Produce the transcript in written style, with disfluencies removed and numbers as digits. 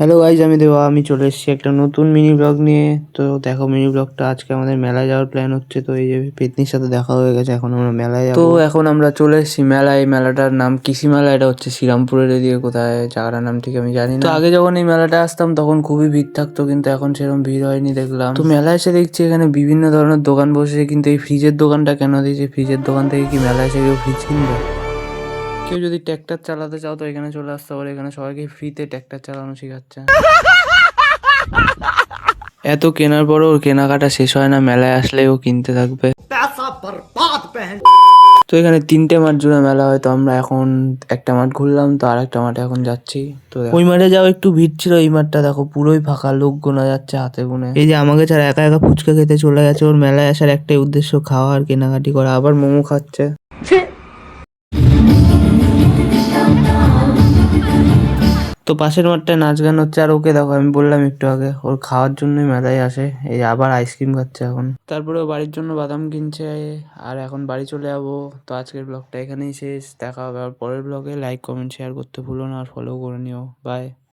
Hello guys, আমি দেওয়া। আমি চলে এসেছি একটা নতুন মিনি ব্লগ নিয়ে। তো দেখো, মিনি ব্লগটা আজকে আমাদের মেলায় যাওয়ার প্ল্যান হচ্ছে। তো এই যে পেতনির সাথে দেখা হয়ে গেছে, এখন আমরা মেলায় যাবো। তো এখন আমরা চলে এসেছি মেলায়। এই মেলাটার নাম কৃষি মেলা। এটা হচ্ছে শ্রীরামপুরের এদিকে কোথায়, জায়গাটার নাম ঠিক আমি জানি না। তো আগে যখন এই মেলাটা আসতাম তখন খুবই ভিড় থাকতো, কিন্তু এখন সেরকম ভিড় হয়নি দেখলাম। তো মেলায় এসে দেখছি এখানে বিভিন্ন ধরনের দোকান বসে, কিন্তু এই ফ্রিজের দোকানটা কেন দিয়েছে? ফ্রিজের দোকান থেকে কি মেলায় এসে কেউ ফ্রিজ কিনবে? কেউ যদি ট্র্যাক্টর চালাতে চাও তো এখানে চলে আসতে পারে। এখানে সবাইকে ফ্রিতে ট্র্যাক্টর চালানো শেখাচ্ছে। এত কেনার পরও ওর কেনাকাটা শেষ হয় না, মেলায় আসলেও কিনতে থাকবে। তো এখানে 3টে মাঠ জুড়ে মেলা হয়। তো আমরা এখন একটা মাঠ ঘুরলাম, তো আর একটা মাঠে এখন যাচ্ছি। তো ওই মাঠে যাও, একটু ভিড় ছিল। এই মাঠটা দেখো পুরোই ফাঁকা, লোক গোনা যাচ্ছে হাতে গুনে। এই যে আমাকে ছাড়া একা একা ফুচকা খেতে চলে গেছে। ওর মেলায় আসার একটাই উদ্দেশ্য, খাওয়া আর কেনাকাটি করা। আবার মোমো খাচ্ছে। তো পাশের মাঠটায় নাচ গান হচ্ছে, আর ওকে দেখো, আমি বললাম একটু আগে, ওর খাওয়ার জন্যই মেলায় আসে। এই আবার আইসক্রিম খাচ্ছে এখন। তারপরে ও বাড়ির জন্য বাদাম কিনছে। আর এখন বাড়ি চলে যাবো। তো আজকের ব্লগটা এখানেই শেষ। দেখা হবে আর পরের ব্লগে। লাইক কমেন্ট শেয়ার করতে ভুলো না, আর ফলো করে নিও। বাই।